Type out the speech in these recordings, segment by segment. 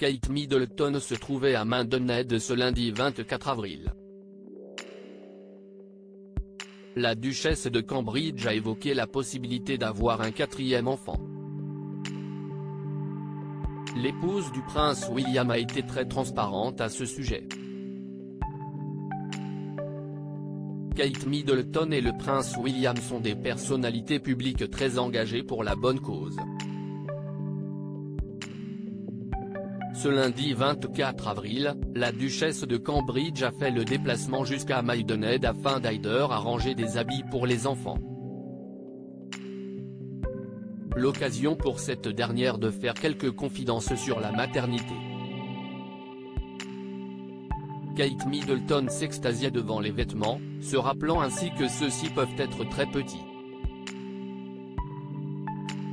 Kate Middleton se trouvait à main de Ned ce lundi 24 avril. La duchesse de Cambridge a évoqué la possibilité d'avoir un quatrième enfant. L'épouse du prince William a été très transparente à ce sujet. Kate Middleton et le prince William sont des personnalités publiques très engagées pour la bonne cause. Ce lundi 24 avril, la duchesse de Cambridge a fait le déplacement jusqu'à Maidenhead afin d'aider à ranger des habits pour les enfants. L'occasion pour cette dernière de faire quelques confidences sur la maternité. Kate Middleton s'extasiait devant les vêtements, se rappelant ainsi que ceux-ci peuvent être très petits.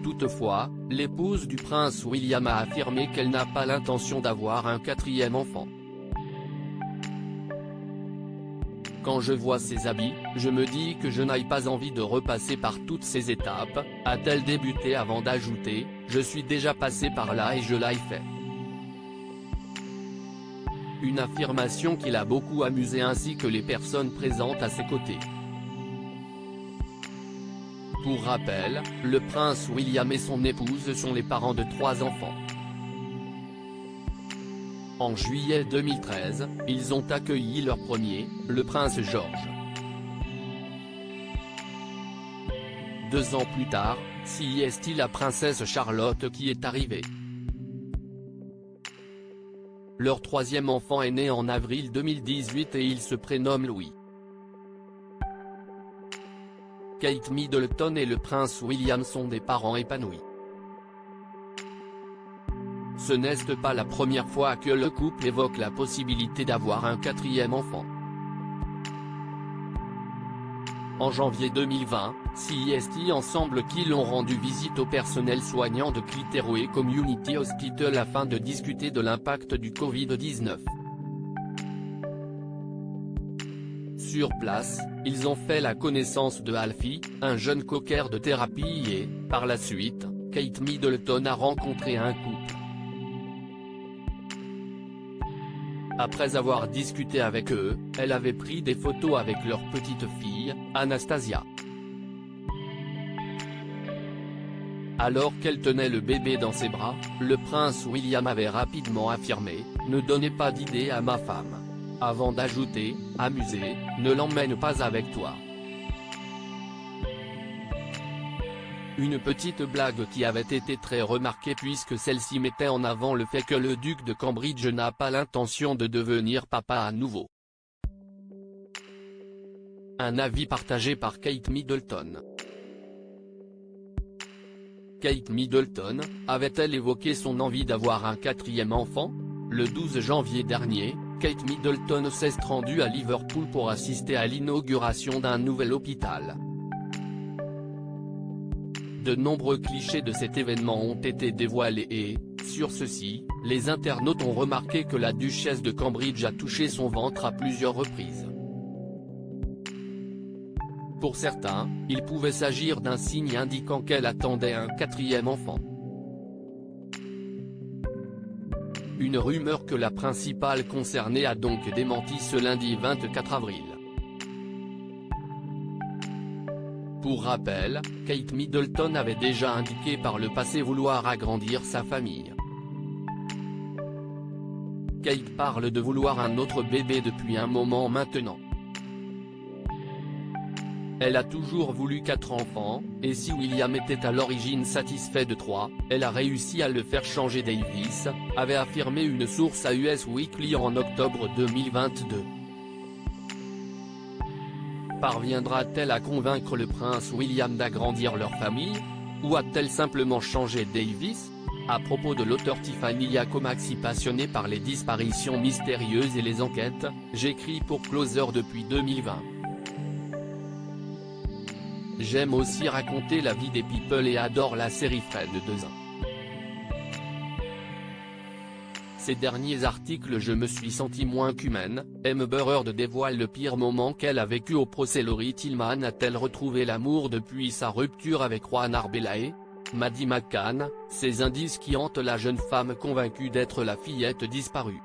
Toutefois, l'épouse du prince William a affirmé qu'elle n'a pas l'intention d'avoir un quatrième enfant. Quand je vois ces habits, je me dis que je n'ai pas envie de repasser par toutes ces étapes, a-t-elle débuté avant d'ajouter, je suis déjà passé par là et je l'ai fait. Une affirmation qui l'a beaucoup amusé ainsi que les personnes présentes à ses côtés. Pour rappel, le prince William et son épouse sont les parents de 3 enfants. En juillet 2013, ils ont accueilli leur premier, le prince George. 2 ans plus tard, c'est la princesse Charlotte qui est arrivée. Leur 3e enfant est né en avril 2018 et il se prénomme Louis. Kate Middleton et le prince William sont des parents épanouis. Ce n'est pas la première fois que le couple évoque la possibilité d'avoir un 4e enfant. En janvier 2020, c'est ensemble qu'ils ont rendu visite au personnel soignant de Clitheroe Community Hospital afin de discuter de l'impact du Covid-19. Sur place, ils ont fait la connaissance de Alfie, un jeune cocker de thérapie et, par la suite, Kate Middleton a rencontré un couple. Après avoir discuté avec eux, elle avait pris des photos avec leur petite fille, Anastasia. Alors qu'elle tenait le bébé dans ses bras, le prince William avait rapidement affirmé « Ne donnez pas d'idée à ma femme », avant d'ajouter « Amusé, ne l'emmène pas avec toi ». Une petite blague qui avait été très remarquée puisque celle-ci mettait en avant le fait que le duc de Cambridge n'a pas l'intention de devenir papa à nouveau. Un avis partagé par Kate Middleton. Kate Middleton, avait-elle évoqué son envie d'avoir un 4e enfant? Le 12 janvier dernier, Kate Middleton s'est rendue à Liverpool pour assister à l'inauguration d'un nouvel hôpital. De nombreux clichés de cet événement ont été dévoilés et, sur ceci, les internautes ont remarqué que la duchesse de Cambridge a touché son ventre à plusieurs reprises. Pour certains, il pouvait s'agir d'un signe indiquant qu'elle attendait un 4e enfant. Une rumeur que la principale concernée a donc démenti ce lundi 24 avril. Pour rappel, Kate Middleton avait déjà indiqué par le passé vouloir agrandir sa famille. Kate parle de vouloir un autre bébé depuis un moment maintenant. Elle a toujours voulu 4 enfants, et si William était à l'origine satisfait de 3, elle a réussi à le faire changer Davis, avait affirmé une source à US Weekly en octobre 2022. Parviendra-t-elle à convaincre le prince William d'agrandir leur famille? Ou a-t-elle simplement changé Davis? À propos de l'auteur Tiffany Yacomaxi passionnée par les disparitions mystérieuses et les enquêtes, j'écris pour Closer depuis 2020. J'aime aussi raconter la vie des people et adore la série Fred 2-1. Ces derniers articles je me suis senti moins qu'humaine, Amber Heard dévoile le pire moment qu'elle a vécu au procès. Lori Tillman a-t-elle retrouvé l'amour depuis sa rupture avec Juan Arbelaez? Maddie McCann, ces indices qui hantent la jeune femme convaincue d'être la fillette disparue.